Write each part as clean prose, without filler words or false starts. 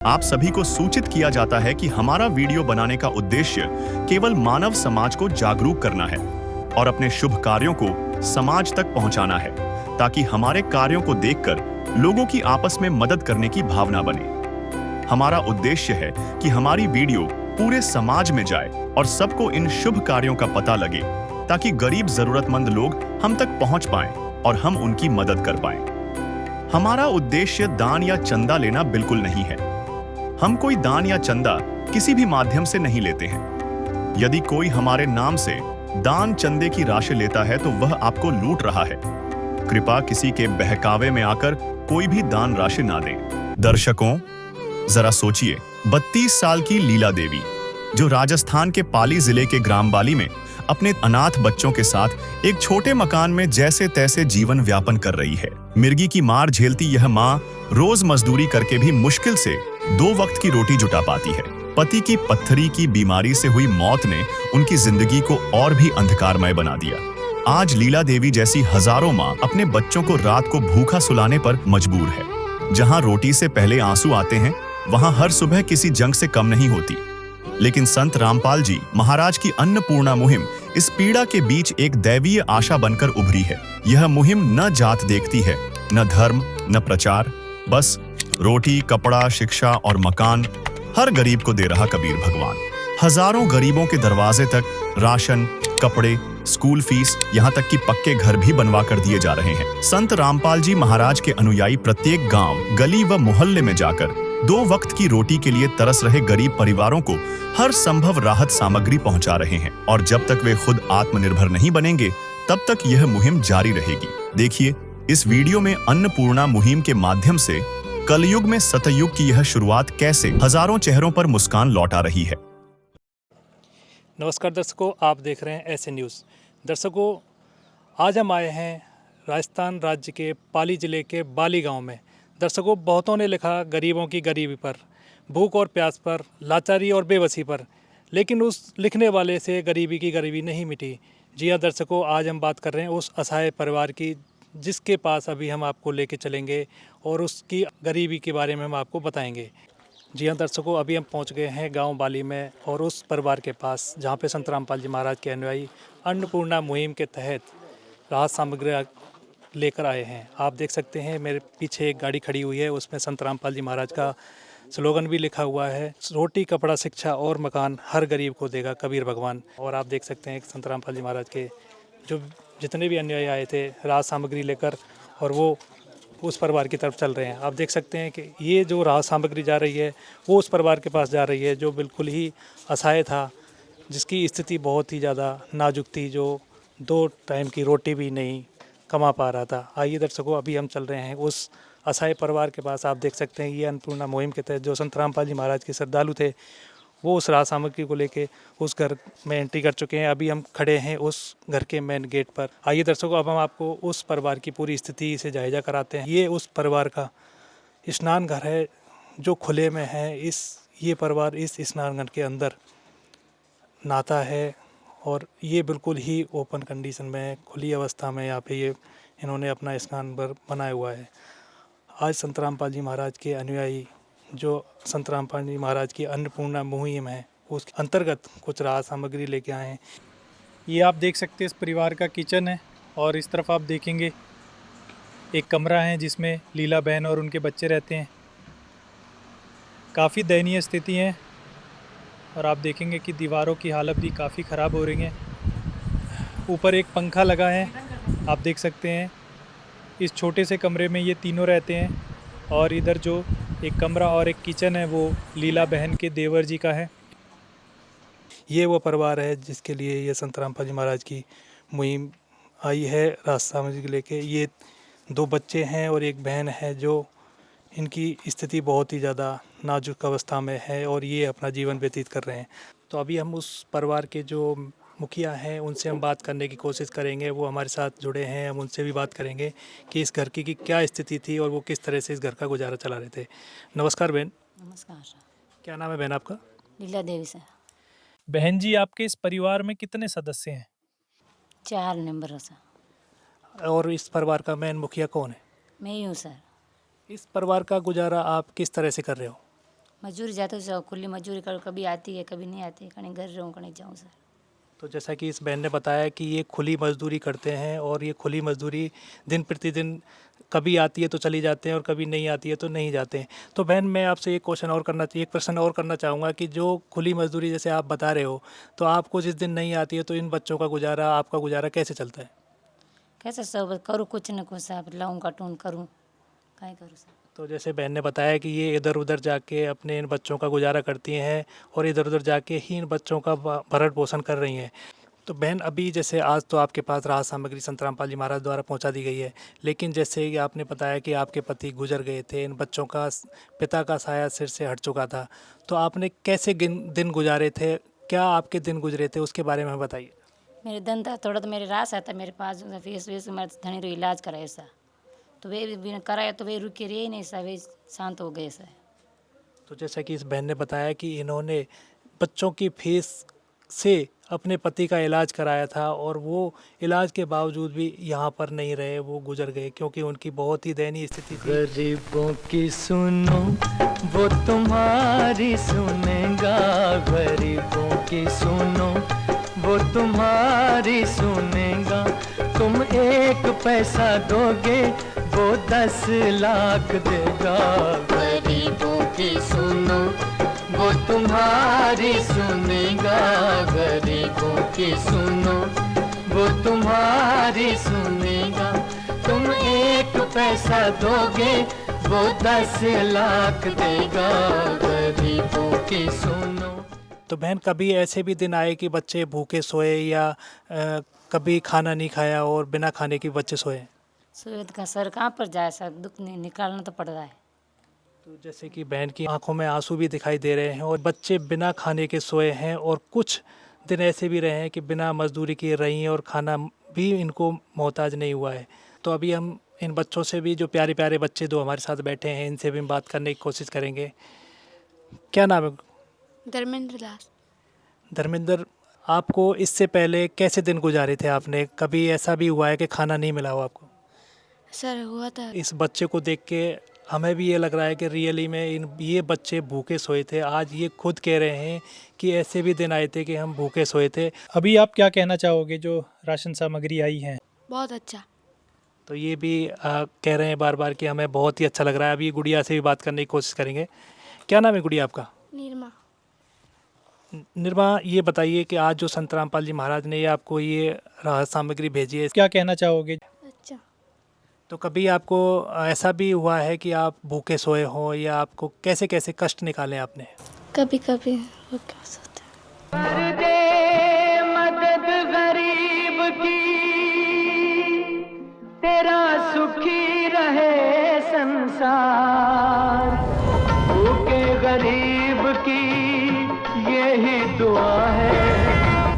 आप सभी को सूचित किया जाता है कि हमारा वीडियो बनाने का उद्देश्य केवल मानव समाज को जागरूक करना है और अपने शुभ कार्यों को समाज तक पहुंचाना है, ताकि हमारे कार्यों को देखकर लोगों की आपस में मदद करने की भावना बने। हमारा उद्देश्य है कि हमारी वीडियो पूरे समाज में जाए और सबको इन शुभ कार्यों का पता लगे, ताकि गरीब जरूरतमंद लोग हम तक पहुंच पाएं और हम उनकी मदद कर पाएं। हमारा उद्देश्य दान या चंदा लेना बिल्कुल नहीं है। हम कोई दान या चंदा किसी भी माध्यम से नहीं लेते हैं। यदि कोई हमारे नाम से दान चंदे की राशि लेता है तो वह आपको लूट रहा है। कृपया किसी के बहकावे में आकर कोई भी दान राशि ना दें। दर्शकों, जरा सोचिए, 32 साल की लीला देवी, जो राजस्थान के पाली जिले के ग्राम बाली में अपने अनाथ बच्चों के साथ एक छोटे मकान में जैसे तैसे जीवन व्यापन कर रही है। मिर्गी की मार झेलती यह माँ रोज मजदूरी करके भी मुश्किल से 2 वक्त की रोटी जुटा पाती है। पति की पत्थरी की बीमारी से हुई मौत ने उनकी जिंदगी को और भी अंधकारमय बना दिया। आज लीला देवी जैसी हजारों माँ अपने बच्चों को रात को भूखा सुलाने पर मजबूर है। जहाँ रोटी से पहले आंसू आते हैं, वहाँ हर सुबह किसी जंग से कम नहीं होती। लेकिन संत रामपाल जी महाराज की अन्नपूर्णा मुहिम इस पीड़ा के बीच एक दैवीय आशा बनकर उभरी है। यह मुहिम न जात देखती है, न धर्म, न प्रचार, बस रोटी, कपड़ा, शिक्षा और मकान हर गरीब को दे रहा कबीर भगवान। हजारों गरीबों के दरवाजे तक राशन, कपड़े, स्कूल फीस, यहाँ तक कि पक्के घर भी बनवा कर दिए जा रहे हैं। संत रामपाल जी महाराज के अनुयायी प्रत्येक गांव, गली व मोहल्ले में जाकर 2 वक्त की रोटी के लिए तरस रहे गरीब परिवारों को हर संभव राहत सामग्री पहुंचा रहे हैं। और जब तक वे खुद आत्मनिर्भर नहीं बनेंगे, तब तक यह मुहिम जारी रहेगी। देखिए इस वीडियो में अन्नपूर्णा मुहिम के माध्यम से कलयुग में सतयुग की यह शुरुआत कैसे हजारों चेहरों पर मुस्कान लौटा रही है। नमस्कार दर्शकों, आप देख रहे हैं ऐसे न्यूज़। दर्शकों, आज हम आए हैं राजस्थान राज्य के पाली जिले के बाली गांव में। दर्शकों, बहुतों ने लिखा गरीबों की गरीबी पर, भूख और प्यास पर, लाचारी और बेबसी पर, लेकिन उस लिखने वाले से गरीबी की गरीबी नहीं मिटी। जी हाँ दर्शकों, आज हम बात कर रहे हैं उस असहाय परिवार की, जिसके पास अभी हम आपको लेके चलेंगे और उसकी गरीबी के बारे में हम आपको बताएंगे। जी हाँ दर्शकों, अभी हम पहुंच गए हैं गांव बाली में और उस परिवार के पास, जहां पे संत रामपाल जी महाराज के अनुयायी अन्नपूर्णा मुहिम के तहत राहत सामग्री लेकर आए हैं। आप देख सकते हैं मेरे पीछे एक गाड़ी खड़ी हुई है, उसमें संत रामपाल जी महाराज का स्लोगन भी लिखा हुआ है, रोटी, कपड़ा, शिक्षा और मकान हर गरीब को देगा कबीर भगवान। और आप देख सकते हैं संत रामपाल जी महाराज के जो जितने भी अनुयायी आए थे राहत सामग्री लेकर, और वो उस परिवार की तरफ चल रहे हैं। आप देख सकते हैं कि ये जो राहत सामग्री जा रही है वो उस परिवार के पास जा रही है जो बिल्कुल ही असहाय था, जिसकी स्थिति बहुत ही ज़्यादा नाजुक थी, जो 2 टाइम की रोटी भी नहीं कमा पा रहा था। आइए दर्शकों, अभी हम चल रहे हैं उस असहाय परिवार के पास। आप देख सकते हैं ये अन्नपूर्णा मुहिम के तहत जो संत रामपाल जी महाराज के श्रद्धालु थे, वो उस राहत सामग्री को लेके उस घर में एंट्री कर चुके हैं। अभी हम खड़े हैं उस घर के मेन गेट पर। आइए दर्शकों, अब हम आपको उस परिवार की पूरी स्थिति से जायजा कराते हैं। ये उस परिवार का स्नान घर है जो खुले में है। ये परिवार इस स्नान घर के अंदर नहाता है और ये बिल्कुल ही ओपन कंडीशन में, खुली अवस्था में यहाँ पे ये इन्होंने अपना स्नान घर बनाया हुआ है। आज संत रामपाल जी महाराज के अनुयायी जो संत रामपाल जी महाराज की अन्नपूर्णा मुहिम है, उस अंतर्गत कुछ राहत सामग्री लेके आए हैं। ये आप देख सकते हैं इस परिवार का किचन है, और इस तरफ आप देखेंगे एक कमरा है जिसमें लीला बहन और उनके बच्चे रहते हैं। काफ़ी दयनीय स्थिति है, और आप देखेंगे कि दीवारों की हालत भी काफ़ी ख़राब हो रही है। ऊपर एक पंखा लगा है, आप देख सकते हैं। इस छोटे से कमरे में ये तीनों रहते हैं, और इधर जो एक कमरा और एक किचन है वो लीला बहन के देवर जी का है। ये वो परिवार है जिसके लिए ये संत रामपाल जी महाराज की मुहिम आई है राहत सामग्री लेके। ये 2 बच्चे हैं और एक बहन है, जो इनकी स्थिति बहुत ही ज़्यादा नाजुक अवस्था में है और ये अपना जीवन व्यतीत कर रहे हैं। तो अभी हम उस परिवार के जो मुखिया हैं उनसे हम बात करने की कोशिश करेंगे। वो हमारे साथ जुड़े हैं, हम उनसे भी बात करेंगे कि इस घर की क्या स्थिति थी और वो किस तरह से इस घर का गुजारा चला रहे थे। नमस्कार बहन। नमस्कार। क्या नाम है बहन आपका? लीला देवी से। बहन जी, आपके इस परिवार में कितने सदस्य हैं? 4 नंबर से। और इस परिवार का मुखिया कौन है? मैं ही हूँ सर। इस परिवार का गुजारा आप किस तरह से कर रहे हो? मजदूरी जाते हो सर, खुली मजदूरी करो, कभी आती है कभी नहीं आती है, कहीं घर रहूँ कहीं जाऊँ सर। तो जैसा कि इस बहन ने बताया कि ये खुली मजदूरी करते हैं और ये खुली मजदूरी दिन प्रतिदिन कभी आती है तो चली जाते हैं और कभी नहीं आती है तो नहीं जाते हैं। तो बहन मैं आपसे एक प्रश्न और करना चाहूँगा कि जो खुली मजदूरी जैसे आप बता रहे हो, तो आपको जिस दिन नहीं आती है तो इन बच्चों का गुजारा, आपका गुजारा कैसे चलता है? कैसे सब करूँ, कुछ न कुछ सब लाऊँ कटून करूँ, कहीं करूँ सर। तो जैसे बहन ने बताया कि ये इधर उधर जाके अपने इन बच्चों का गुजारा करती हैं और इधर उधर जाके ही इन बच्चों का भरण पोषण कर रही हैं। तो बहन अभी जैसे आज तो आपके पास राहत सामग्री संत रामपाल जी महाराज द्वारा पहुंचा दी गई है, लेकिन जैसे कि आपने बताया कि आपके पति गुजर गए थे, इन बच्चों का पिता का साया सिर से हट चुका था, तो आपने कैसे दिन गुजारे थे, क्या आपके दिन गुजरे थे, उसके बारे में बताइए। मेरे धन था थोड़ा, तो मेरे रास आता मेरे पास फीस वीस मैं धनी रो इलाज कराए सा, तो वे भी कराया तो वे रुके रहे ही नहीं सा, वे शांत हो गए सा। तो जैसा कि इस बहन ने बताया कि इन्होंने बच्चों की फीस से अपने पति का इलाज कराया था और वो इलाज के बावजूद भी यहाँ पर नहीं रहे, वो गुजर गए क्योंकि उनकी बहुत ही दयनीय स्थिति थी। गरीबों की सुनो वो तुम्हारी सुनेगा, गरीबों की सुनो वो तुम्हारी सुनेगा। तुम 1 पैसा दोगे वो 10 लाख देगा। गरीबों की सुनो वो तुम्हारी सुनेगा, गरीबों की सुनो वो तुम्हारी सुनेगा। तुम 1 पैसा दोगे वो 10 लाख देगा। गरीबों की सुनो। तो बहन कभी ऐसे भी दिन आए कि बच्चे भूखे सोए या कभी खाना नहीं खाया और बिना खाने के बच्चे सोए? सुवेद का सर कहाँ पर जाए सर, दुख नहीं निकालना तो पड़ रहा है। तो जैसे कि बहन की आंखों में आंसू भी दिखाई दे रहे हैं और बच्चे बिना खाने के सोए हैं और कुछ दिन ऐसे भी रहे हैं कि बिना मजदूरी किए रही हैं और खाना भी इनको मोहताज नहीं हुआ है। तो अभी हम इन बच्चों से भी, जो प्यारे प्यारे बच्चे दो हमारे साथ बैठे हैं, इनसे भी हम बात करने की कोशिश करेंगे। क्या नाम है? धर्मेंद्र दास। धर्मेंद्र, आपको इससे पहले कैसे दिन गुजारे थे आपने? कभी ऐसा भी हुआ है कि खाना नहीं मिला हो आपको? सर हुआ था। इस बच्चे को देख के हमें भी ये लग रहा है कि रियली में ये बच्चे भूखे सोए थे। आज ये खुद कह रहे हैं कि ऐसे भी दिन आए थे कि हम भूखे सोए थे। अभी आप क्या कहना चाहोगे जो राशन सामग्री आई है? बहुत अच्छा। तो ये भी कह रहे हैं बार बार कि हमें बहुत ही अच्छा लग रहा है। अभी गुड़िया से भी बात करने की कोशिश करेंगे। क्या नाम है गुड़िया आपका? निर्मा। निर्मा, ये बताइए कि आज जो संत रामपाल जी महाराज ने ये आपको ये राहत सामग्री भेजी है, क्या कहना चाहोगे? अच्छा। तो कभी आपको ऐसा भी हुआ है कि आप भूखे सोए हो या आपको कैसे कैसे कष्ट निकाले आपने? कभी कभी वो क्या सोता है। कर दे मदद गरीब की, तेरा सुखी रहे संसार। भूखे गरीब की यही दुआ है।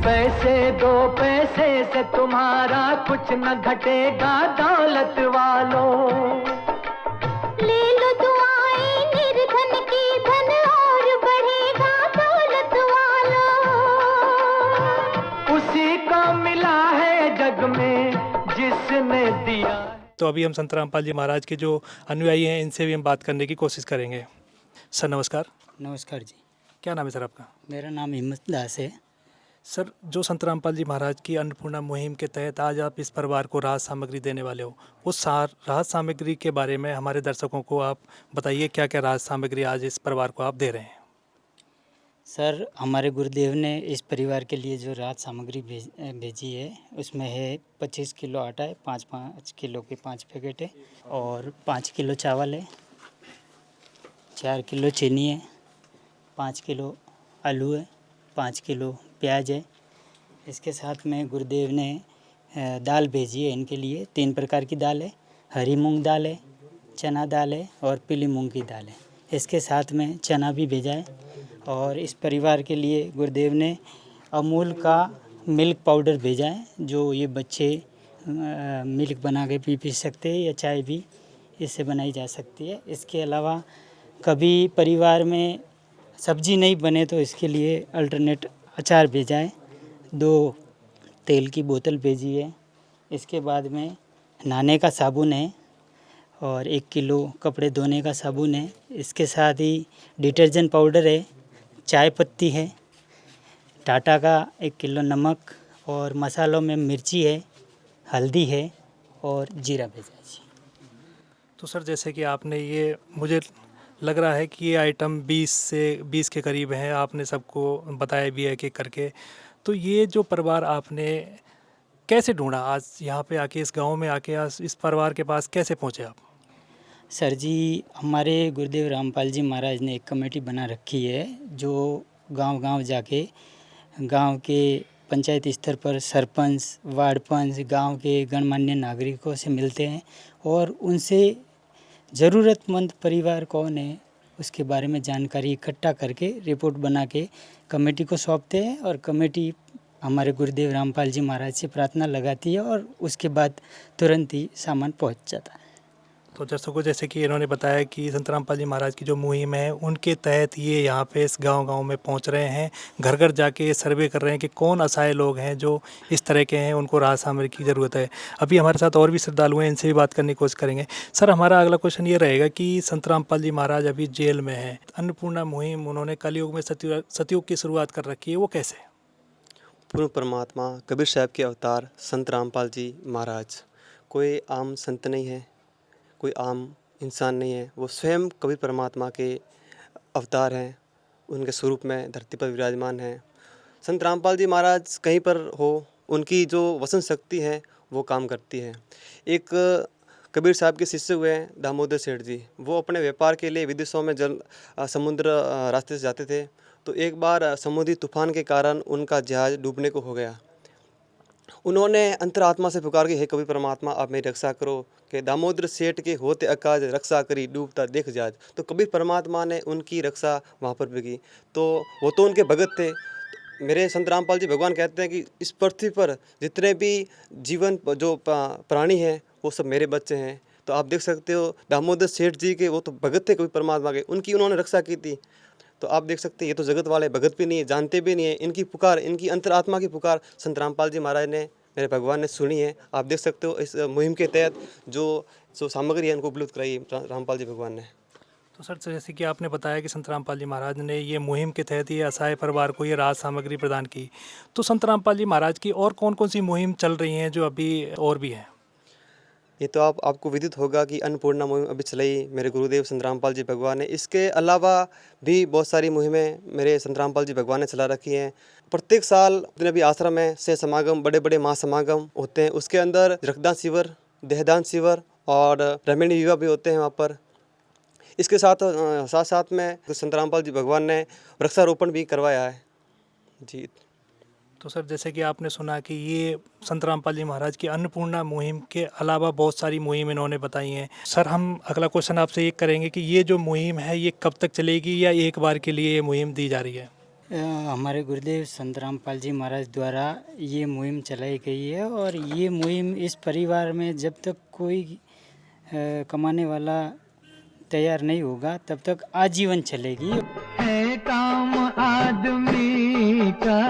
पैसे 2 पैसे से तुम्हारा कुछ न घटेगा दौलत वालों। ले लो दुआएं निर्धन की, धन और बढ़ेगा दौलत वालों। उसी को मिला है जग में जिसने दिया। तो अभी हम संत रामपाल जी महाराज के जो अनुयायी हैं, इनसे भी हम बात करने की कोशिश करेंगे। सर नमस्कार। नमस्कार जी। क्या नाम है सर आपका? मेरा नाम हिम्मत दास है। सर, जो संत रामपाल जी महाराज की अन्नपूर्णा मुहिम के तहत आज आप इस परिवार को राहत सामग्री देने वाले हो, उस राहत सामग्री के बारे में हमारे दर्शकों को आप बताइए, क्या क्या राहत सामग्री आज इस परिवार को आप दे रहे हैं? सर, हमारे गुरुदेव ने इस परिवार के लिए जो राहत सामग्री भेजी है, उसमें है 25 किलो आटा है, 5 किलो के 5 पैकेट है और 5 किलो चावल है, 4 किलो चीनी है, 5 किलो आलू है, 5 किलो प्याज है। इसके साथ में गुरुदेव ने दाल भेजी है इनके लिए। 3 प्रकार की दाल है, हरी मूंग दाल है, चना दाल है और पीली मूंग की दाल है। इसके साथ में चना भी भेजा है और इस परिवार के लिए गुरुदेव ने अमूल का मिल्क पाउडर भेजा है, जो ये बच्चे मिल्क बना के पी सकते हैं या चाय भी इससे बनाई जा सकती है। इसके अलावा कभी परिवार में सब्जी नहीं बने तो इसके लिए अल्टरनेट अचार भेजा है, 2 तेल की बोतल भेजी है। इसके बाद में नहाने का साबुन है और 1 किलो कपड़े धोने का साबुन है। इसके साथ ही डिटर्जेंट पाउडर है, चाय पत्ती है, टाटा का 1 किलो नमक और मसालों में मिर्ची है, हल्दी है और जीरा भेजा है जी। तो सर जैसे कि आपने ये, मुझे लग रहा है कि ये आइटम 20 के करीब हैं, आपने सबको बताया भी है कि करके। तो ये जो परिवार आपने कैसे ढूंढा, आज यहाँ पे आके, इस गांव में आके, आज इस परिवार के पास कैसे पहुँचे आप? सर जी, हमारे गुरुदेव रामपाल जी महाराज ने एक कमेटी बना रखी है जो गांव-गांव जाके गांव के पंचायत स्तर पर सरपंच, वार्ड पंच, गांव के गणमान्य नागरिकों से मिलते हैं और उनसे ज़रूरतमंद परिवार कौन है उसके बारे में जानकारी इकट्ठा करके रिपोर्ट बना के कमेटी को सौंपते हैं और कमेटी हमारे गुरुदेव रामपाल जी महाराज से प्रार्थना लगाती है और उसके बाद तुरंत ही सामान पहुंच जाता है। तो दर्शकों, जैसे कि इन्होंने बताया कि संत रामपाल जी महाराज की जो मुहिम है उनके तहत ये यहाँ पे इस गांव-गांव में पहुँच रहे हैं, घर घर जाके सर्वे कर रहे हैं कि कौन असहाय लोग हैं जो इस तरह के हैं, उनको राहत सामग्री की ज़रूरत है। अभी हमारे साथ और भी श्रद्धालु हैं, इनसे भी बात करने की कोशिश करेंगे। सर, हमारा अगला क्वेश्चन ये रहेगा कि संत रामपाल जी महाराज अभी जेल में हैं, अन्नपूर्णा मुहिम उन्होंने कलयुग में सतयुग की शुरुआत कर रखी है, वो कैसे? पूर्ण परमात्मा कबीर साहब के अवतार संत रामपाल जी महाराज कोई आम संत नहीं है, कोई आम इंसान नहीं है, वो स्वयं कबीर परमात्मा के अवतार हैं, उनके स्वरूप में धरती पर विराजमान हैं। संत रामपाल जी महाराज कहीं पर हो, उनकी जो वसन शक्ति है वो काम करती है। एक कबीर साहब के शिष्य हुए हैं दामोदर सेठ जी, वो अपने व्यापार के लिए विदेशों में समुद्र रास्ते से जाते थे। तो एक बार समुद्री तूफान के कारण उनका जहाज़ डूबने को हो गया। उन्होंने अंतरात्मा से पुकार के, हे कबीर परमात्मा आप मेरी रक्षा करो, कि दामोदर सेठ के होते अकाज रक्षा करी डूबता देख जाज। तो कबीर परमात्मा ने उनकी रक्षा वहाँ पर भी की। तो वो तो उनके भगत थे। मेरे संत रामपाल जी भगवान कहते हैं कि इस पृथ्वी पर जितने भी जीवन जो प्राणी हैं वो सब मेरे बच्चे हैं। तो आप देख सकते हो दामोदर सेठ जी के, वो तो भगत थे कबीर परमात्मा के, उनकी उन्होंने रक्षा की थी। तो आप देख सकते हैं ये तो जगत वाले भगत भी नहीं है, जानते भी नहीं है, इनकी पुकार, इनकी अंतरात्मा की पुकार संत रामपाल जी महाराज ने, मेरे भगवान ने सुनी है। आप देख सकते हो इस मुहिम के तहत जो सामग्री है उनको उपलब्ध कराई रामपाल जी भगवान ने। तो सर, जैसे कि आपने बताया कि संत रामपाल जी महाराज ने ये मुहिम के तहत ये असहाय परिवार को ये राहत सामग्री प्रदान की, तो संत रामपाल जी महाराज की और कौन कौन सी मुहिम चल रही हैं जो अभी और भी हैं? ये तो आपको विदित होगा कि अन्नपूर्णा मुहिम अभी चलाई मेरे गुरुदेव संत रामपाल जी भगवान ने। इसके अलावा भी बहुत सारी मुहिमें मेरे संत रामपाल जी भगवान ने चला रखी हैं। प्रत्येक साल जितने भी आश्रम है से समागम, बड़े बड़े महासमागम होते हैं, उसके अंदर रक्तदान शिविर, देहदान शिविर और रमणीय विवाह भी होते हैं वहाँ पर। इसके साथ साथ में संत रामपाल जी भगवान ने वृक्षारोपण भी करवाया है जी। तो सर, जैसे कि आपने सुना कि ये संत रामपाल जी महाराज की अन्नपूर्णा मुहिम के अलावा बहुत सारी मुहिम इन्होंने बताई हैं। सर, हम अगला क्वेश्चन आपसे ये करेंगे कि ये जो मुहिम है ये कब तक चलेगी या एक बार के लिए ये मुहिम दी जा रही है? हमारे गुरुदेव संत रामपाल जी महाराज द्वारा ये मुहिम चलाई गई है और ये मुहिम इस परिवार में जब तक कोई कमाने वाला तैयार नहीं होगा तब तक आजीवन चलेगी। है काम आदमी का,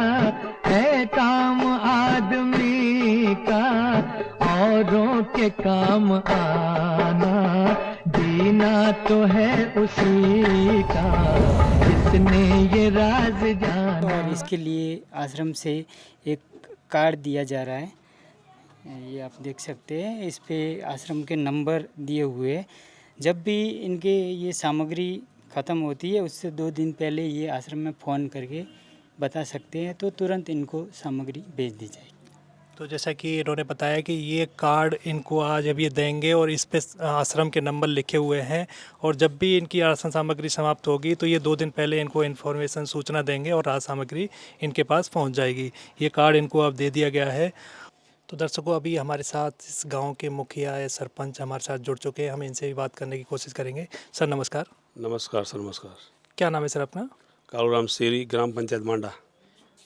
है काम आदमी का, औरों के काम आना, जीना तो है उसी का, जिसने ये राज जाना। और इसके लिए आश्रम से एक कार्ड दिया जा रहा है, ये आप देख सकते हैं। इस पे आश्रम के नंबर दिए हुए हैं। जब भी इनके ये सामग्री ख़त्म होती है उससे 2 दिन पहले ये आश्रम में फ़ोन करके बता सकते हैं, तो तुरंत इनको सामग्री भेज दी जाएगी। तो जैसा कि इन्होंने बताया कि ये कार्ड इनको आज अभी देंगे और इस पे आश्रम के नंबर लिखे हुए हैं, और जब भी इनकी राशन सामग्री समाप्त होगी तो ये 2 दिन पहले इनको इन्फॉर्मेशन सूचना देंगे और राशन सामग्री इनके पास पहुंच जाएगी। ये कार्ड इनको अब दे दिया गया है। तो दर्शकों, अभी हमारे साथ इस गांव के मुखिया या सरपंच हमारे साथ जुड़ चुके हैं, हम इनसे भी बात करने की कोशिश करेंगे। सर नमस्कार। नमस्कार सर, नमस्कार। क्या नाम है सर अपना? कालूराम शेरी, ग्राम पंचायत मांडा।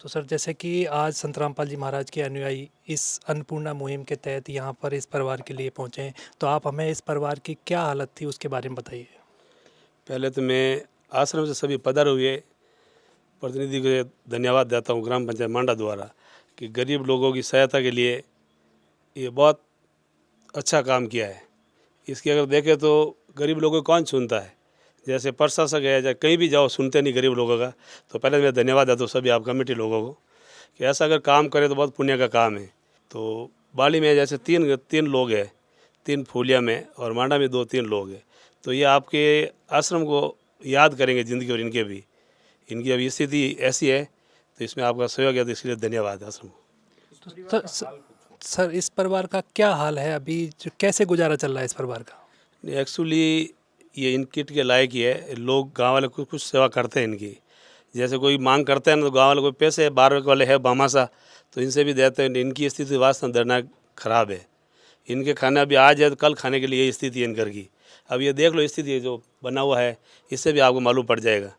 तो सर, जैसे कि आज संत रामपाल जी महाराज के अनुयायी इस अन्नपूर्णा मुहिम के तहत यहाँ पर इस परिवार के लिए पहुँचे हैं, तो आप हमें इस परिवार की क्या हालत थी उसके बारे में बताइए। पहले तो मैं आश्रम से सभी पधारे हुए प्रतिनिधि को धन्यवाद देता हूँ ग्राम पंचायत मांडा द्वारा कि गरीब लोगों की सहायता के लिए ये बहुत अच्छा काम किया है। इसकी अगर देखें तो गरीब लोगों को कौन सुनता है। जैसे प्रशासक है या कहीं भी जाओ सुनते नहीं गरीब लोगों का। तो पहले मैं धन्यवाद देता हूँ सभी आप कमेटी लोगों को कि ऐसा अगर काम करे तो बहुत पुण्य का काम है। तो बाली में जैसे तीन लोग हैं, 3 फूलिया में और मांडा में 2-3 लोग हैं। तो ये आपके आश्रम को याद करेंगे ज़िंदगी और इनकी अभी स्थिति ऐसी है, तो इसमें आपका सहयोग है, तो इसके लिए धन्यवाद आश्रम को। सर इस परिवार का क्या हाल है अभी, जो कैसे गुजारा चल रहा है इस परिवार का? एक्चुअली ये इन किट के लायक ही है। लोग गांव वाले कुछ सेवा करते हैं इनकी। जैसे कोई मांग करते हैं ना तो गांव वाले कोई पैसे 12 वाले है बामासा, तो इनसे भी देते हैं। इनकी स्थिति वास्तव दर्दनाक खराब है। इनके खाने अभी आज है तो कल खाने के लिए यही स्थिति है इन घर की। अब ये देख लो स्थिति जो बना हुआ है, इससे भी आपको मालूम पड़ जाएगा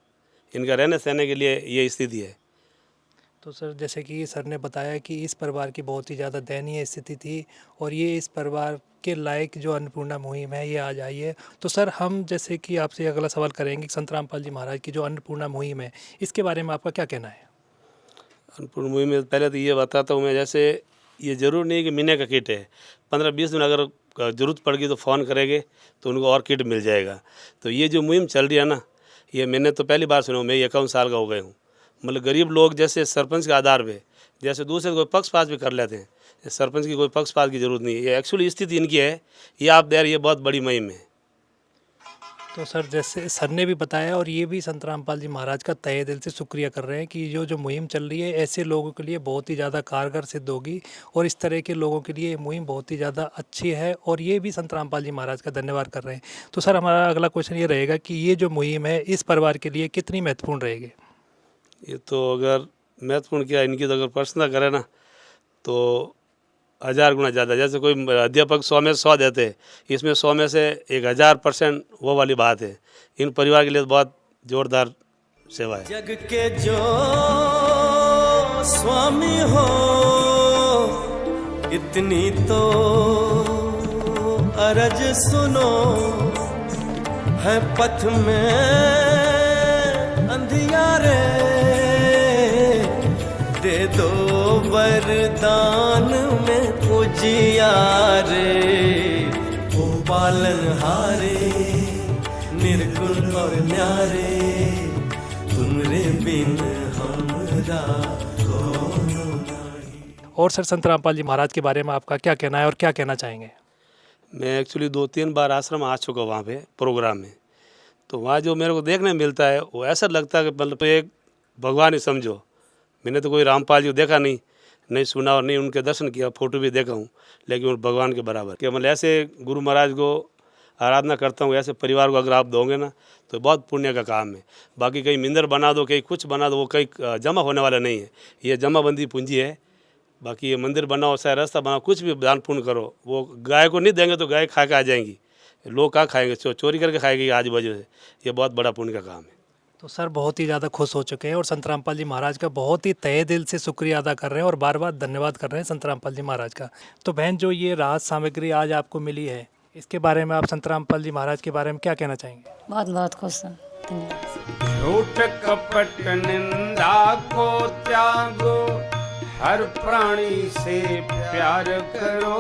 इनका रहने सहने के लिए ये स्थिति है। तो सर जैसे कि सर ने बताया कि इस परिवार की बहुत ही ज़्यादा दयनीय स्थिति थी और ये इस परिवार के लायक जो अन्नपूर्णा मुहिम है ये आज आई है। तो सर हम जैसे कि आपसे अगला सवाल करेंगे, संत रामपाल जी महाराज की जो अन्नपूर्णा मुहिम है इसके बारे में आपका क्या कहना है? अन्नपूर्णा मुहिम में पहले तो ये बताता हूँ मैं, जैसे ये ज़रूर नहीं कि महीने का किट है। 15-20 दिन अगर ज़रूरत पड़ गई तो फ़ोन करेंगे तो उनको और किट मिल जाएगा। तो ये जो मुहिम चल रही है ना, ये मैंने तो पहली बार सुना हूँ। मैं 51 साल का हो गया हूँ। मतलब गरीब लोग जैसे सरपंच के आधार पे, जैसे दूसरे कोई पक्षपात भी कर लेते हैं, सरपंच की कोई पक्षपात की ज़रूरत नहीं है। ये एक्चुअली स्थिति इनकी है, ये आप दे रहे, ये बहुत बड़ी मुहिम है। तो सर जैसे सर ने भी बताया और ये भी संत रामपाल जी महाराज का तहे दिल से शुक्रिया कर रहे हैं कि जो मुहिम चल रही है ऐसे लोगों के लिए बहुत ही ज़्यादा कारगर सिद्ध होगी और इस तरह के लोगों के लिए ये मुहिम बहुत ही ज़्यादा अच्छी है और ये भी संत रामपाल जी महाराज का धन्यवाद कर रहे हैं। तो सर हमारा अगला क्वेश्चन ये रहेगा कि ये जो मुहिम है इस परिवार के लिए कितनी महत्वपूर्ण रहेगी? ये तो अगर महत्वपूर्ण क्या इनकी तो अगर प्रश्न करें ना तो 1000 गुना ज़्यादा। जैसे कोई अध्यापक 100 में 100 देते हैं, इसमें 100 में से 1000% वो वाली बात है। इन परिवार के लिए बहुत जोरदार सेवा है। जग के जो स्वामी हो इतनी तो अरज सुनो, है पथ में अंधियारे, दे दो वरदान में उजियारे, ओ पालनहारे निर्गुण और न्यारे, तुमरे बिन हमरा कौन नहीं। और सर संत रामपाल जी महाराज के बारे में आपका क्या कहना है और क्या कहना चाहेंगे? मैं एक्चुअली 2-3 बार आश्रम आ चुका वहाँ पे प्रोग्राम में। तो वहाँ जो मेरे को देखने मिलता है वो ऐसा लगता है कि मतलब एक भगवान ही समझो। मैंने तो कोई रामपाल जी को देखा नहीं सुना और नहीं उनके दर्शन किया, फ़ोटो भी देखा हूँ, लेकिन वो भगवान के बराबर कि मतलब ऐसे गुरु महाराज को आराधना करता हूँ। ऐसे परिवार को अगर आप दोगे ना तो बहुत पुण्य का काम है। बाकी कहीं मंदिर बना दो, कहीं कुछ बना दो, वो कहीं जमा होने वाला नहीं है। ये जमाबंदी पूंजी है। बाकी ये मंदिर बनाओ, चाहे रास्ता बनाओ, कुछ भी दान पुण्य करो, वो गाय को नहीं देंगे तो गाय खा के आ जाएंगी। लोग कहाँ खाएंगे, चोरी करके खाएंगे आजू बाजू से। ये बहुत बड़ा पुण्य का काम है। तो सर बहुत ही ज़्यादा खुश हो चुके हैं और संत रामपाल जी महाराज का बहुत ही तहे दिल से शुक्रिया अदा कर रहे हैं और बार बार धन्यवाद कर रहे हैं संत रामपाल जी महाराज का। तो बहन जो ये राहत सामग्री आज आपको मिली है इसके बारे में आप संत रामपाल जी महाराज के बारे में क्या कहना चाहेंगे? बहुत बहुत खुश हूँ, धन्यवाद। झूठ कपट निंदा को त्यागो, हर प्राणी से प्यार करो,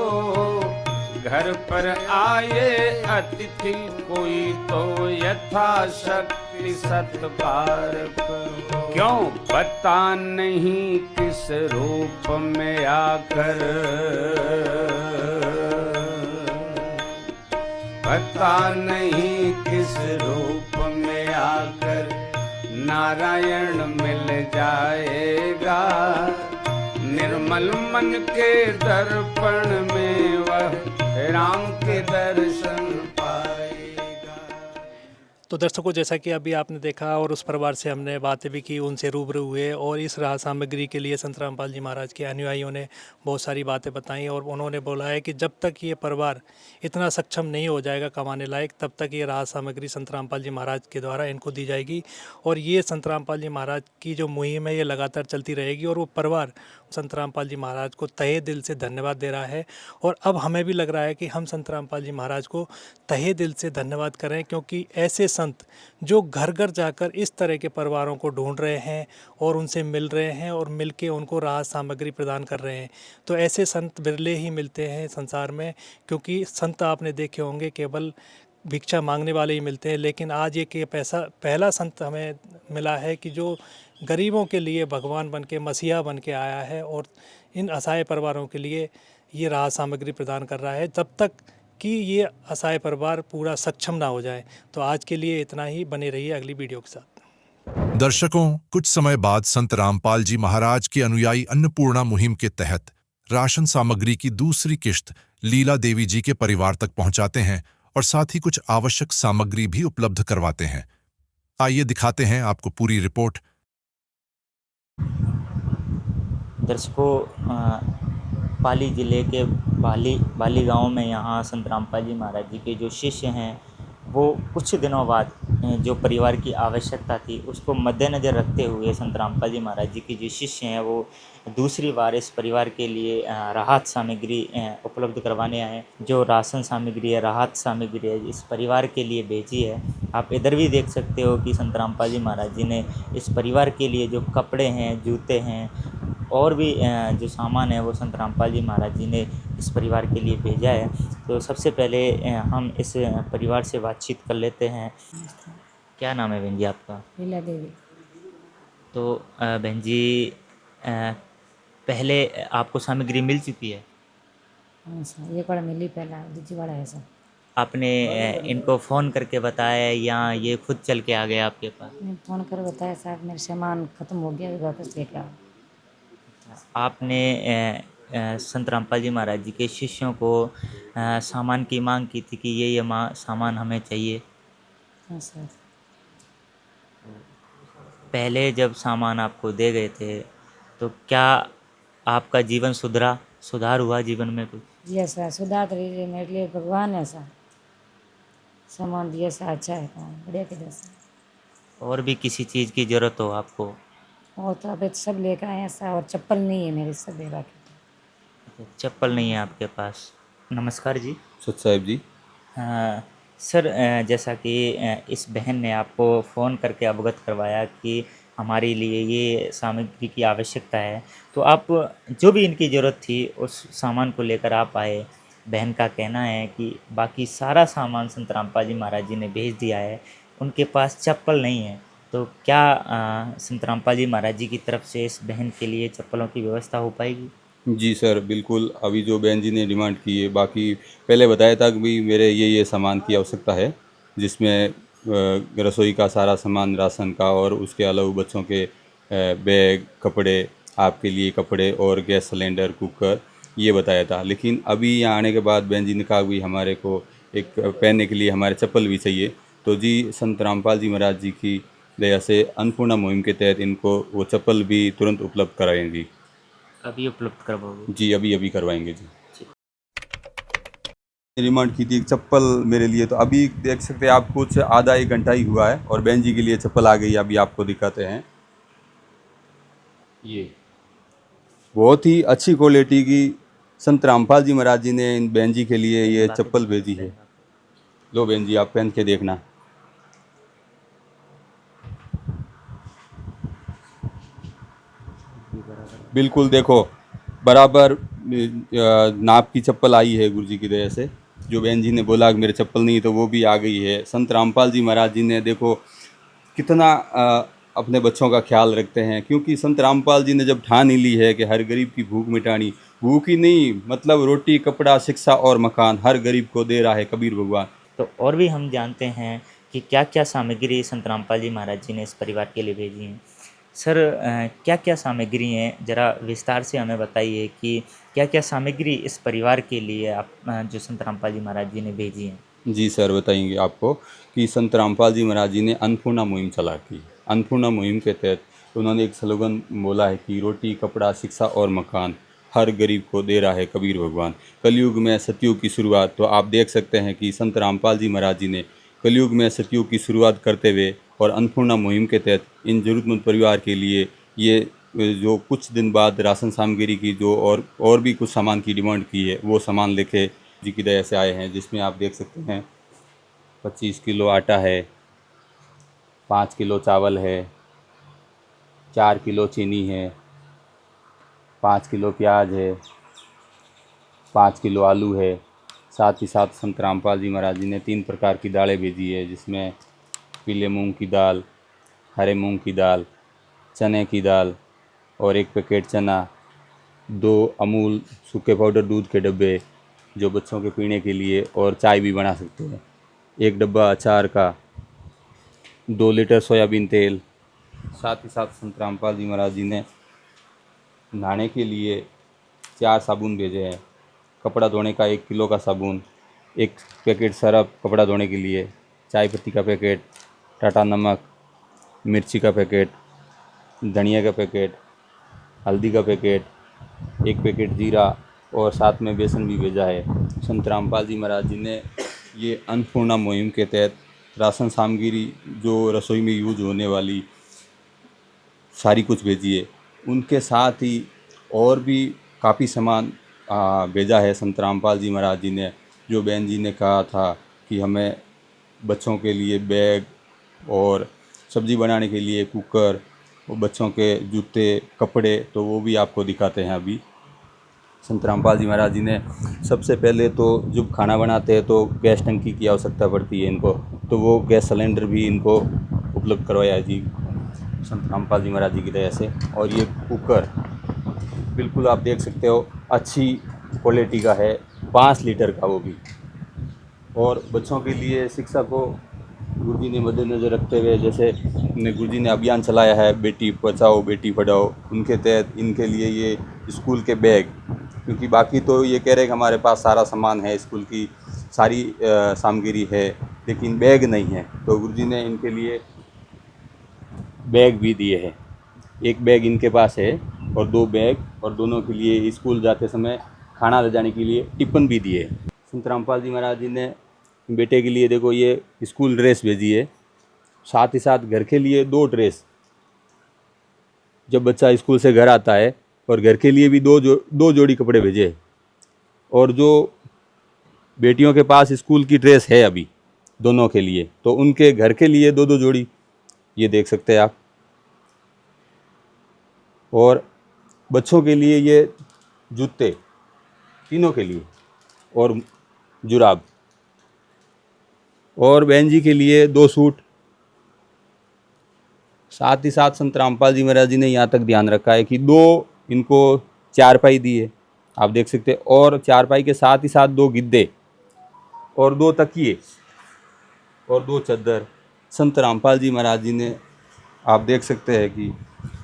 घर पर आए अतिथि कोई तो यथाशक्ति सत्कार करो। क्यों पता नहीं किस रूप में आकर, पता नहीं किस रूप में आकर नारायण मिल जाएगा। निर्मल मन के दर्पण में वह राम के दर्शन पाएगा। तो दर्शकों जैसा कि अभी आपने देखा और उस परिवार से हमने बातें भी की, उनसे रूबरू हुए और इस राहत सामग्री के लिए संत रामपाल जी महाराज के अनुयायियों ने बहुत सारी बातें बताई और उन्होंने बोला है कि जब तक ये परिवार इतना सक्षम नहीं हो जाएगा कमाने लायक तब तक ये राहत सामग्री संत रामपाल जी महाराज के द्वारा इनको दी जाएगी और ये संत रामपाल जी महाराज की जो मुहिम है ये लगातार चलती रहेगी और वो परिवार संत रामपाल जी महाराज को तहे दिल से धन्यवाद दे रहा है। और अब हमें भी लग रहा है कि हम संत रामपाल जी महाराज को तहे दिल से धन्यवाद करें क्योंकि ऐसे संत जो घर घर जाकर इस तरह के परिवारों को ढूंढ रहे हैं और उनसे मिल रहे हैं और मिल के उनको राहत सामग्री प्रदान कर रहे हैं। तो ऐसे संत बिरले ही मिलते हैं संसार में, क्योंकि संत आपने देखे होंगे केवल भिक्षा मांगने वाले ही मिलते हैं, लेकिन आज ये पहला संत हमें मिला है कि जो गरीबों के लिए भगवान बन के, मसीहा बन के आया है और इन असहाय परिवारों के लिए ये राहत सामग्री प्रदान कर रहा है, जब तक कि ये असहाय परिवार पूरा सक्षम ना हो जाए। तो आज के लिए इतना ही, बने रहिए अगली वीडियो के साथ। दर्शकों, कुछ समय बाद संत रामपाल जी महाराज के अनुयायी अन्नपूर्णा मुहिम के तहत राशन सामग्री की दूसरी किश्त लीला देवी जी के परिवार तक पहुंचाते हैं और साथ ही कुछ आवश्यक सामग्री भी उपलब्ध करवाते हैं। आइए दिखाते हैं आपको पूरी रिपोर्ट। दर्शकों, पाली ज़िले के बाली गांव में यहाँ संत रामपाल जी महाराज जी के जो शिष्य हैं, वो कुछ दिनों बाद जो परिवार की आवश्यकता थी उसको मद्देनज़र रखते हुए संत रामपाल जी महाराज जी के जो शिष्य हैं वो दूसरी बार इस परिवार के लिए राहत सामग्री उपलब्ध करवाने आए। जो राशन सामग्री है, राहत सामग्री है, इस परिवार के लिए भेजी है। आप इधर भी देख सकते हो कि संत रामपाल जी महाराज जी ने इस परिवार के लिए जो कपड़े हैं, जूते हैं और भी जो सामान है वो संत रामपाल जी महाराज जी ने इस परिवार के लिए भेजा है। तो सबसे पहले हम इस परिवार से बातचीत कर लेते हैं। क्या नाम है बहन जी आपका? लीला देवी। तो बहन जी, पहले आपको सामग्री मिल चुकी है? हाँ सर, ये बड़ा मिली पहला, दूसरी बड़ा है सर। आपने इनको फ़ोन करके बताया या ये खुद चल के आ गए आपके पास? फ़ोन कर बताया साहब मेरा सामान ख़त्म हो गया, वापस लेकर आओ। आपने संत रामपाल जी महाराज जी के शिष्यों को सामान की मांग की थी कि ये सामान हमें चाहिए। हाँ सर। पहले जब सामान आपको दे गए थे तो क्या आपका जीवन सुधार हुआ जीवन में कुछ? ये सर सुधार रही मेरे लिए भगवान है सर, सामान दिया सर, अच्छा है काम, बढ़िया के जैसा। और भी किसी चीज़ की ज़रूरत हो आपको? और तो अब सब लेकर आए हैं सर, और चप्पल नहीं है मेरे, सब ले रखे। चप्पल नहीं है आपके पास। नमस्कार जी। सत साहिब जी। सर, जैसा कि इस बहन ने आपको फ़ोन करके अवगत करवाया कि हमारे लिए ये सामग्री की आवश्यकता है, तो आप जो भी इनकी ज़रूरत थी उस सामान को लेकर आप आए। बहन का कहना है कि बाकी सारा सामान संत रामपाल जी महाराज जी ने भेज दिया है, उनके पास चप्पल नहीं है। तो क्या संत रामपाल जी महाराज जी की तरफ से इस बहन के लिए चप्पलों की व्यवस्था हो पाएगी? जी सर, बिल्कुल। अभी जो बहन जी ने डिमांड की है, बाकी पहले बताया था कि भाई मेरे ये सामान की आवश्यकता है, जिसमें रसोई का सारा सामान, राशन का, और उसके अलावा बच्चों के बैग, कपड़े, आपके लिए कपड़े और गैस सिलेंडर, कुकर, ये बताया था। लेकिन अभी यहाँ आने के बाद बहन जी ने कहा भी हमारे को एक पहनने के लिए हमारे चप्पल भी चाहिए। तो जी, संत रामपाल जी महाराज जी की दया से अन्नपूर्णा मुहिम के तहत इनको वो चप्पल भी तुरंत उपलब्ध कराएंगी। अभी उपलब्ध करवाओगे? जी, अभी करवाएंगे जी। डिमांड की थी चप्पल मेरे लिए, तो अभी देख सकते हैं आप, कुछ आधा एक घंटा ही हुआ है और बहन जी के लिए चप्पल आ गई। अभी आपको दिखाते हैं, ये बहुत ही अच्छी क्वालिटी की संत रामपाल जी महाराज जी ने इन बहन जी के लिए ये चप्पल भेजी है। लो बहन जी, आप पहन के देखना। बिल्कुल देखो, बराबर नाप की चप्पल आई है गुरु जी की दया से। जो बहन जी ने बोला कि मेरे चप्पल नहीं, तो वो भी आ गई है। संत रामपाल जी महाराज जी ने देखो कितना अपने बच्चों का ख्याल रखते हैं, क्योंकि संत रामपाल जी ने जब ठान ही ली है कि हर गरीब की भूख मिटानी, भूख ही नहीं मतलब रोटी, कपड़ा, शिक्षा और मकान हर गरीब को दे रहा है कबीर भगवान। तो और भी हम जानते हैं कि क्या क्या सामग्री संत रामपाल जी महाराज जी ने इस परिवार के लिए भेजी हैं। सर, क्या क्या सामग्री हैं, ज़रा विस्तार से हमें बताइए कि क्या क्या सामग्री इस परिवार के लिए आप जो संत रामपाल जी महाराज जी ने भेजी हैं। जी सर, बताएंगे आपको कि संत रामपाल जी महाराज जी ने अन्नपूर्णा मुहिम चला की। अन्नपूर्णा मुहिम के तहत उन्होंने एक स्लोगन बोला है कि रोटी, कपड़ा, शिक्षा और मकान हर गरीब को दे रहा है कबीर भगवान। कलयुग में सतयुग की शुरुआत, तो आप देख सकते हैं कि संत रामपाल जी महाराज जी ने कलयुग में सतयुग की शुरुआत करते हुए और अन्नपूर्णा मुहिम के तहत इन ज़रूरतमंद परिवार के लिए ये जो कुछ दिन बाद राशन सामग्री की जो और भी कुछ सामान की डिमांड की है, वो सामान लेके जी की दया से आए हैं। जिसमें आप देख सकते हैं 25 किलो आटा है, 5 किलो चावल है, 4 किलो चीनी है, 5 किलो प्याज है, 5 किलो आलू है। साथ ही साथ संत रामपाल जी महाराज जी ने 3 प्रकार की दालें भेजी है, जिसमें पीले मूंग की दाल, हरे मूंग की दाल, चने की दाल और 1 पैकेट चना, 2 अमूल सूखे पाउडर दूध के डब्बे जो बच्चों के पीने के लिए और चाय भी बना सकते हैं, 1 डब्बा अचार का, 2 लीटर सोयाबीन तेल। साथ ही साथ संत रामपाल जी महाराज जी ने नहाने के लिए 4 साबुन भेजे हैं, कपड़ा धोने का 1 किलो का साबुन, 1 पैकेट सरफ कपड़ा धोने के लिए, चाय पत्ती का पैकेट, टाटा नमक, मिर्ची का पैकेट, धनिया का पैकेट, हल्दी का पैकेट, 1 पैकेट जीरा और साथ में बेसन भी भेजा है। संत रामपाल जी महाराज जी ने ये अन्नपूर्णा मुहिम के तहत राशन सामग्री जो रसोई में यूज होने वाली सारी कुछ भेजी है। उनके साथ ही और भी काफ़ी सामान भेजा है संत रामपाल जी महाराज जी ने। जो बहन जी ने कहा था कि हमें बच्चों के लिए बैग और सब्ज़ी बनाने के लिए कुकर और बच्चों के जूते कपड़े, तो वो भी आपको दिखाते हैं अभी। संत रामपाल जी महाराज जी ने सबसे पहले तो जब खाना बनाते हैं तो गैस टंकी की आवश्यकता पड़ती है इनको, तो वो गैस सिलेंडर भी इनको उपलब्ध करवाया है जी संत रामपाल जी महाराज जी की दया से। और ये कुकर बिल्कुल आप देख सकते हो अच्छी क्वालिटी का है, 5 लीटर का वो भी। और बच्चों के लिए शिक्षा को गुरु जी ने मद्देनज़र रखते हुए, जैसे गुरु जी ने अभियान चलाया है बेटी बचाओ बेटी पढ़ाओ, उनके तहत इनके लिए ये स्कूल के बैग, क्योंकि बाकी तो ये कह रहे हैं कि हमारे पास सारा सामान है, स्कूल की सारी सामग्री है, लेकिन बैग नहीं है, तो गुरु जी ने इनके लिए बैग भी दिए हैं। 1 बैग इनके पास है और 2 बैग, और दोनों के लिए स्कूल जाते समय खाना ले जाने के लिए टिफ़िन भी दिए। संत रामपाल जी महाराज जी ने बेटे के लिए देखो ये स्कूल ड्रेस भेजी है, साथ ही साथ घर के लिए 2 ड्रेस। जब बच्चा स्कूल से घर आता है और घर के लिए भी 2 जोड़ी कपड़े भेजे। और जो बेटियों के पास स्कूल की ड्रेस है अभी दोनों के लिए, तो उनके घर के लिए 2 जोड़ी, ये देख सकते हैं आप। और बच्चों के लिए ये जूते तीनों के लिए और जुराब, और बहन जी के लिए 2 सूट। साथ ही साथ संत रामपाल जी महाराज जी ने यहाँ तक ध्यान रखा है कि 2 इनको चारपाई दी है, आप देख सकते हैं, और चारपाई के साथ ही साथ 2 गिद्दे और 2 तकिए और 2 चद्दर। संत रामपाल जी महाराज जी ने आप देख सकते हैं कि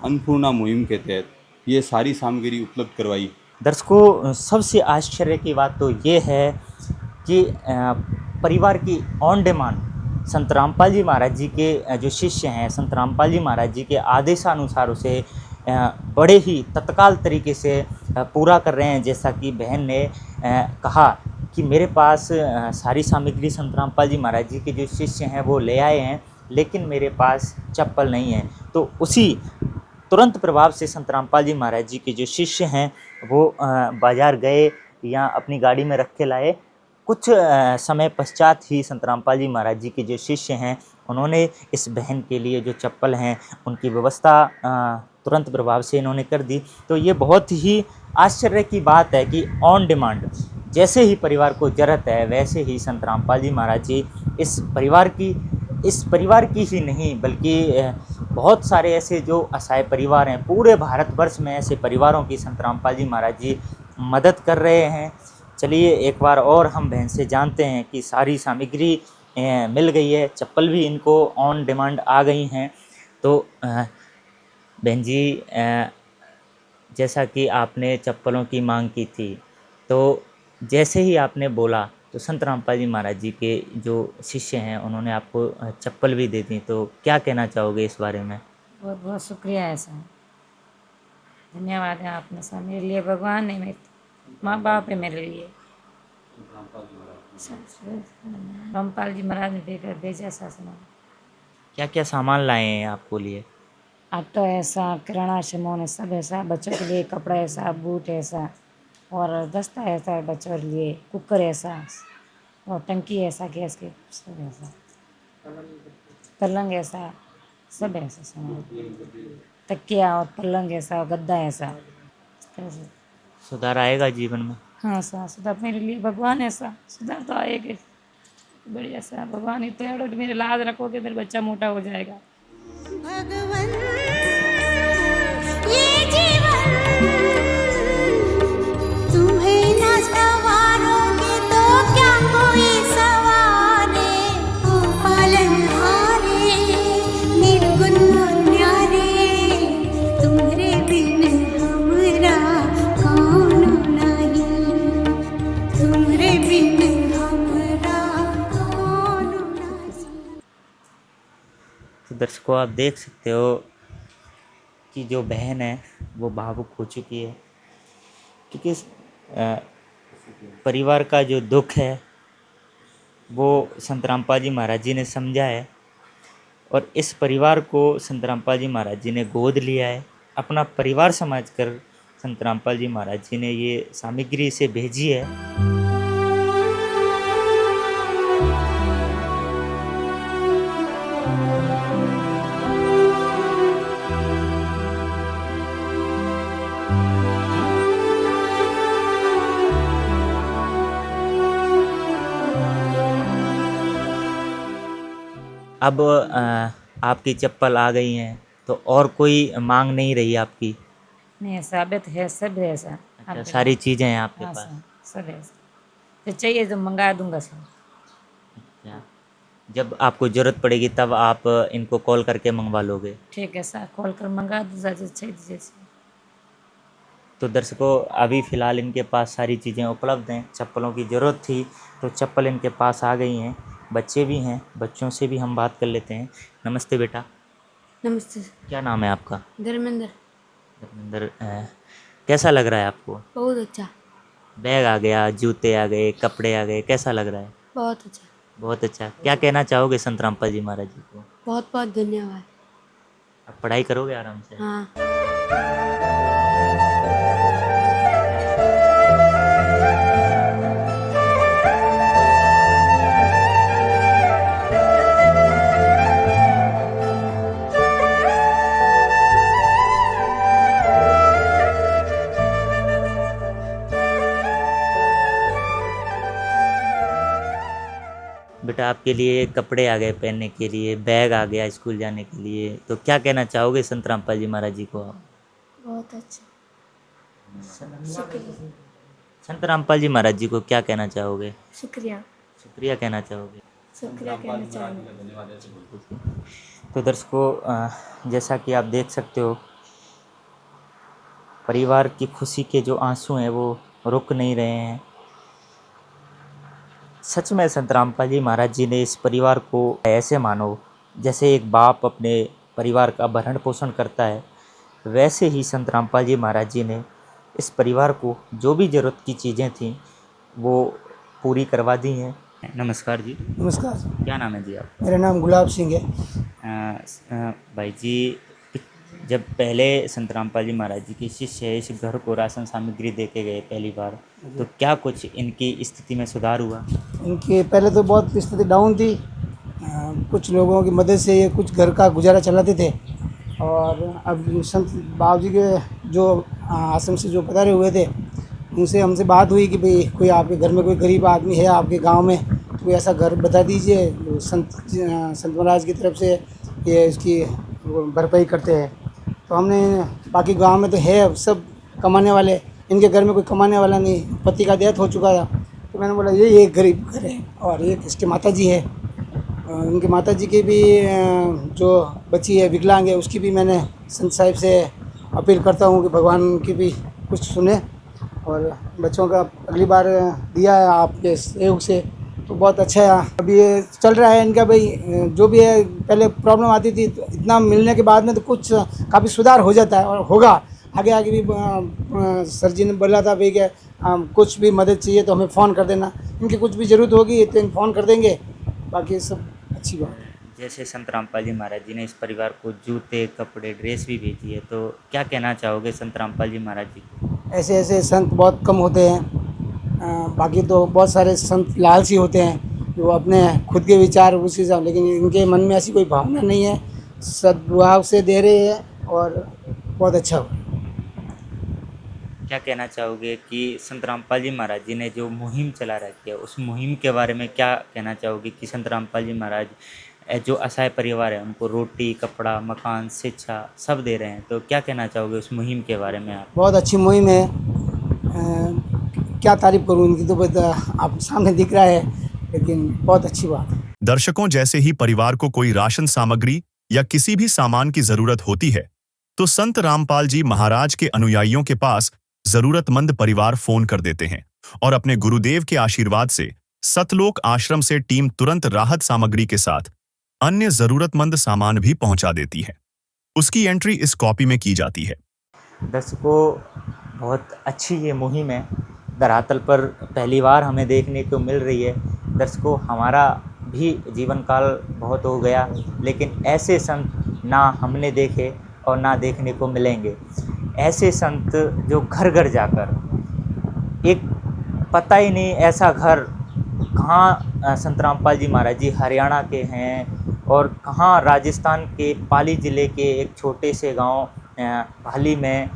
अन्नपूर्णा मुहिम के तहत ये सारी सामग्री उपलब्ध करवाई। दर्शकों, सबसे आश्चर्य की बात तो ये है कि परिवार की ऑन डिमांड संत रामपाल जी महाराज जी के जो शिष्य हैं, संत रामपाल जी महाराज जी के आदेशानुसार उसे बड़े ही तत्काल तरीके से पूरा कर रहे हैं। जैसा कि बहन ने कहा कि मेरे पास सारी सामग्री संत रामपाल जी महाराज जी के जो शिष्य हैं वो ले आए हैं, लेकिन मेरे पास चप्पल नहीं है। तो उसी तुरंत प्रभाव से संत रामपाल जी महाराज जी के जो शिष्य हैं वो बाज़ार गए या अपनी गाड़ी में रख के लाए। कुछ समय पश्चात ही संत रामपाल जी महाराज जी के जो शिष्य हैं उन्होंने इस बहन के लिए जो चप्पल हैं उनकी व्यवस्था तुरंत प्रभाव से इन्होंने कर दी। तो ये बहुत ही आश्चर्य की बात है कि ऑन डिमांड जैसे ही परिवार को ज़रूरत है वैसे ही संत रामपाल जी महाराज जी इस परिवार की ही नहीं बल्कि बहुत सारे ऐसे जो असहाय परिवार हैं, पूरे भारतवर्ष में ऐसे परिवारों की संत रामपाल जी महाराज जी मदद कर रहे हैं। चलिए एक बार और हम बहन से जानते हैं कि सारी सामग्री मिल गई है, चप्पल भी इनको ऑन डिमांड आ गई हैं। तो बहन जी, जैसा कि आपने चप्पलों की मांग की थी, तो जैसे ही आपने बोला तो संत रामपाल जी महाराज जी के जो शिष्य हैं उन्होंने आपको चप्पल भी दे दी, तो क्या कहना चाहोगे इस बारे में? बहुत बहुत शुक्रिया है सर, धन्यवाद है आपने सर, मेरे लिए भगवान है, मेरे माँ बाप है मेरे लिए। रामपाल जी महाराज ने देकर भेजा ऐसा सामान। क्या क्या सामान लाए हैं आपको लिए? आटा ऐसा, किराना सामान है, सब ऐसा, बच्चों के लिए कपड़ा ऐसा, बूट ऐसा, और दस्ता ऐसा है बच्चों के लिए, कुकर ऐसा, और टंकी ऐसा गैस के, सब ऐसा, पलंग ऐसा, सब ऐसा सामान, तकिया और पलंग ऐसा, गद्दा ऐसा, इस तरह से। सुधार आएगा जीवन में? हाँ सा सुधार मेरे लिए भगवान ऐसा सुधार तो आएगा बढ़िया सा। भगवान ही तो है, मेरे लाज रखोगे मेरा बच्चा मोटा हो जाएगा। भगवान ये जीवन तुम्हें न सवारोगे तो क्या कोई सवारे। ओ पालनहारे निर्गुण न्यारे, तुम्हारे बिन हमरा कौन नहीं, तुम्हारे बिन हमरा कौन नहीं। तो दर्शकों, आप देख सकते हो कि जो बहन है वो भावुक हो चुकी है, क्योंकि इस परिवार का जो दुख है वो संत रामपाल जी महाराज जी ने समझा है, और इस परिवार को संत रामपाल जी महाराज जी ने गोद लिया है। अपना परिवार समझकर संत रामपाल जी महाराज जी ने ये सामग्री इसे भेजी है। अब आपकी चप्पल आ गई हैं तो और कोई मांग नहीं रही आपकी? नहीं साबित है, सब है ऐसा। अच्छा, सारी चीज़ें हैं आपके हाँ, पास? सब है ऐसा, जो चाहिए तो मंगा दूंगा सब। अच्छा, जब आपको ज़रूरत पड़ेगी तब आप इनको कॉल करके मंगवा लोगे? ठीक है सर, कॉल कर मंगा दूँ चाहिए। तो दर्शकों, अभी फ़िलहाल इनके पास सारी चीज़ें उपलब्ध हैं। चप्पलों की ज़रूरत थी तो चप्पल इनके पास आ गई हैं। बच्चे भी हैं, बच्चों से भी हम बात कर लेते हैं। नमस्ते बेटा। नमस्ते। क्या नाम है आपका? धर्मेंद्र। धर्मेंद्र, कैसा लग रहा है आपको? बहुत अच्छा। बैग आ गया, जूते आ गए, कपड़े आ गए, कैसा लग रहा है? बहुत अच्छा। बहुत अच्छा। क्या कहना चाहोगे संत रामपाल जी महाराज जी को? बहुत बहुत धन्यवाद। अब पढ़ाई करोगे आराम से? हाँ। बेटा, आपके लिए कपड़े आ गए पहनने के लिए, बैग आ गया स्कूल जाने के लिए, तो क्या कहना चाहोगे संत रामपाल जी महाराज जी को आप? बहुत अच्छा। शुक्रिया। संत रामपाल जी महाराज जी को क्या कहना चाहोगे? शुक्रिया। शुक्रिया कहना चाहोगे? शुक्रिया कहना चाहूँगी। तो दर्शकों, जैसा कि आप देख सकते हो, परिवार की खुशी के जो आंसू हैं वो रुक नहीं रहे हैं। सच में संत रामपाल जी महाराज जी ने इस परिवार को ऐसे मानो जैसे एक बाप अपने परिवार का भरण पोषण करता है, वैसे ही संत रामपाल जी महाराज जी ने इस परिवार को जो भी ज़रूरत की चीज़ें थीं वो पूरी करवा दी हैं। नमस्कार जी। नमस्कार। क्या नाम है जी आप? मेरा नाम गुलाब सिंह है। भाई जी, जब पहले संत रामपाल जी महाराज जी के शिष्य इस घर को राशन सामग्री दे के गए पहली बार, तो क्या कुछ इनकी स्थिति में सुधार हुआ? इनकी पहले तो बहुत स्थिति डाउन थी। कुछ लोगों की मदद से ये कुछ घर का गुजारा चलाते थे, और अब संत बाबू जी के जो आश्रम से जो पधारे हुए थे उनसे हमसे बात हुई कि भाई कोई आपके घर में कोई गरीब आदमी है आपके गांव में, तो कोई ऐसा घर बता दीजिए। संत महाराज की तरफ से ये इसकी भरपाई करते हैं। तो हमने, बाकी गांव में तो है सब कमाने वाले, इनके घर में कोई कमाने वाला नहीं, पति का डेथ हो चुका था। तो मैंने बोला ये एक गरीब घर है, और एक इसके माता जी है। उनके माता जी की भी जो बच्ची है विकलांग है, उसकी भी मैंने संत साहिब से अपील करता हूँ कि भगवान की भी कुछ सुने, और बच्चों का अगली बार दिया है आपके सहयोग से तो बहुत अच्छा है। अभी ये चल रहा है इनका, भाई जो भी है पहले प्रॉब्लम आती थी, तो इतना मिलने के बाद में तो कुछ काफ़ी सुधार हो जाता है और होगा आगे आगे भी। सर जी ने बोला था भाई कि कुछ भी मदद चाहिए तो हमें फ़ोन कर देना, इनकी कुछ भी ज़रूरत होगी तो फ़ोन कर देंगे, बाकी सब अच्छी बात है। जैसे संत रामपाल जी महाराज जी ने इस परिवार को जूते, कपड़े, ड्रेस भी भेजी है, तो क्या कहना चाहोगे संत रामपाल जी महाराज जी को? ऐसे ऐसे संत बहुत कम होते हैं। बाकी तो बहुत सारे संत लालची होते हैं जो अपने खुद के विचार उसी हिसाब, लेकिन इनके मन में ऐसी कोई भावना नहीं है। सद्भाव से दे रहे हैं और बहुत अच्छा हो। क्या कहना चाहोगे कि संत रामपाल जी महाराज जी ने जो मुहिम चला रखी है, उस मुहिम के बारे में क्या कहना चाहोगे कि संत रामपाल जी महाराज जो असहाय परिवार है उनको रोटी, कपड़ा, मकान, शिक्षा सब दे रहे हैं, तो क्या कहना चाहोगे उस मुहिम के बारे में आप? बहुत अच्छी मुहिम है। क्या तारीफ करूँ उनकी, तो बस आप सामने दिख रहा है, लेकिन बहुत अच्छी बात है। दर्शकों, जैसे ही परिवार को कोई राशन सामग्री या किसी भी सामान की जरूरत होती है तो संत रामपाल जी महाराज के अनुयायियों के पास जरूरतमंद परिवार फोन कर देते हैं और अपने गुरुदेव के आशीर्वाद से सतलोक आश्रम से टीम तुरंत राहत सामग्री के साथ अन्य जरूरतमंद सामान भी पहुंचा देती है। उसकी एंट्री इस कॉपी में की जाती है। दर्शकों, बहुत अच्छी ये मुहिम है, धरातल पर पहली बार हमें देखने को मिल रही है। दर्शकों, हमारा भी जीवन काल बहुत हो गया, लेकिन ऐसे संत ना हमने देखे और ना देखने को मिलेंगे। ऐसे संत जो घर घर जाकर, एक पता ही नहीं ऐसा घर कहाँ संत रामपाल जी महाराज जी हरियाणा के हैं और कहाँ राजस्थान के पाली ज़िले के एक छोटे से गांव भाली में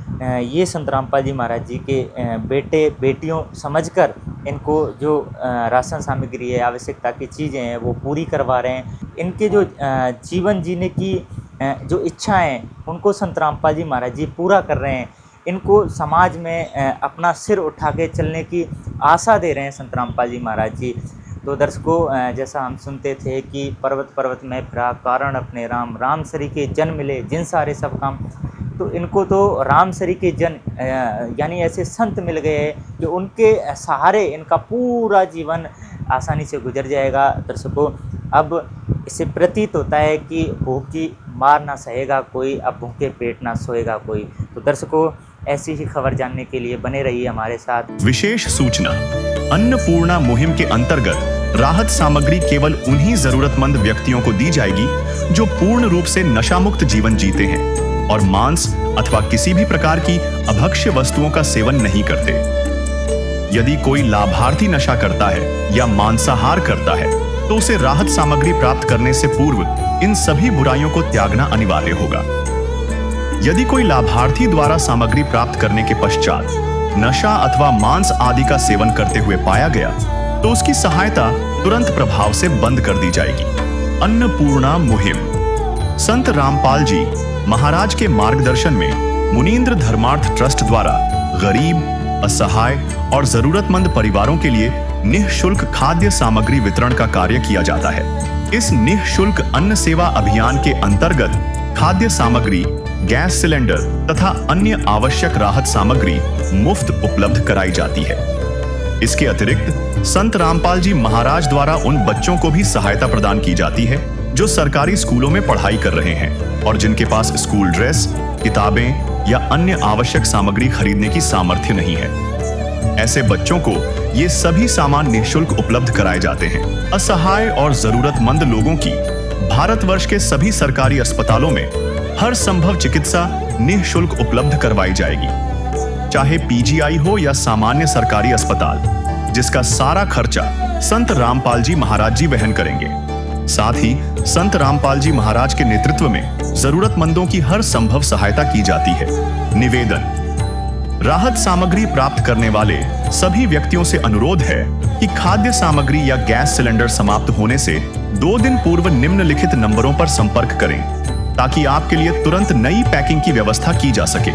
ये संत रामपाल जी महाराज जी के बेटे बेटियों समझकर इनको जो राशन सामग्री है, आवश्यकता की चीज़ें हैं वो पूरी करवा रहे हैं। इनके जो जीवन जीने की जो इच्छाएं उनको संत रामपाल जी महाराज जी पूरा कर रहे हैं। इनको समाज में अपना सिर उठा के चलने की आशा दे रहे हैं संत रामपाल जी महाराज जी। तो दर्शकों, जैसा हम सुनते थे कि पर्वत पर्वत में फिरा कारण अपने राम, राम सरी के जन मिले जिन सारे सब काम, तो इनको तो राम सरी के जन यानी ऐसे संत मिल गए हैं कि उनके सहारे इनका पूरा जीवन आसानी से गुजर जाएगा। दर्शकों, अब इससे प्रतीत होता है कि भूखी मार ना सहेगा कोई, अब भूखे पेट ना सोएगा कोई। तो दर्शकों, ऐसी ही खबर जानने के लिए बने रहिए हमारे साथ। विशेष सूचना, अन्नपूर्णा मुहिम के अंतर्गत राहत सामग्री केवल उन्हीं जरूरतमंद व्यक्तियों को दी जाएगी जो पूर्ण रूप से नशा मुक्त जीवन जीते हैं और मांस अथवा किसी भी प्रकार की अभक्ष्य वस्तुओं का सेवन नहीं करते। यदि कोई लाभार्थी नशा करता है या मांसाहार करता है तो उसे राहत सामग्री प्राप्त करने से पूर्व इन सभी बुराइयों को त्यागना अनिवार्य होगा। यदि कोई लाभार्थी द्वारा सामग्री प्राप्त करने के पश्चात नशा अथवा मांस आदि का सेवन करते हुए पाया गया तो उसकी सहायता तुरंत प्रभाव से बंद कर दी जाएगी। अन्नपूर्णा मुहिम संत रामपाल जी महाराज के मार्गदर्शन में मुनींद्र धर्मार्थ ट्रस्ट द्वारा गरीब, असहाय और जरूरतमंद परिवारों के लिए निःशुल्क खाद्य सामग्री वितरण का कार्य किया जाता है। इस निःशुल्क अन्न सेवा अभियान के अंतर्गत खाद्य सामग्री, गैस सिलेंडर तथा अन्य आवश्यक राहत सामग्री मुफ्त उपलब्ध कराई जाती है। इसके अतिरिक्त संत रामपाल जी महाराज द्वारा उन बच्चों को भी सहायता प्रदान की जाती है जो सरकारी स्कूलों में पढ़ाई कर रहे हैं और जिनके पास स्कूल ड्रेस, किताबें या अन्य आवश्यक सामग्री खरीदने की सामर्थ्य नहीं है। ऐसे बच्चों को ये सभी सामान निःशुल्क उपलब्ध कराए जाते हैं। असहाय और जरूरतमंद लोगों की भारतवर्ष के सभी सरकारी अस्पतालों में हर संभव चिकित्सा निःशुल्क उपलब्ध करवाई जाएगी, चाहे पीजीआई हो या सामान्य सरकारी अस्पताल, जिसका सारा खर्चा संत रामपाल जी महाराज जी वहन करेंगे। साथ ही संत रामपाल जी महाराज के नेतृत्व में जरूरतमंदों की हर संभव सहायता की जाती है। निवेदन, राहत सामग्री प्राप्त करने वाले सभी व्यक्तियों से अनुरोध है कि खाद्य सामग्री या गैस सिलेंडर समाप्त होने से 2 दिन पूर्व निम्नलिखित नंबरों पर संपर्क करें ताकि आपके लिए तुरंत नई पैकिंग की व्यवस्था की जा सके।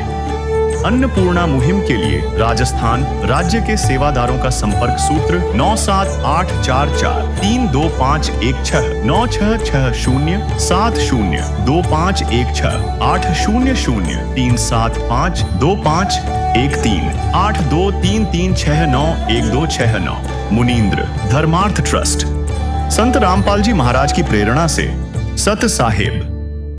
अन्नपूर्णा मुहिम के लिए राजस्थान राज्य के सेवादारों का संपर्क सूत्र 9784432516 9660252513 मुनींद्र धर्मार्थ ट्रस्ट। संत रामपाल जी महाराज की प्रेरणा से सत साहिब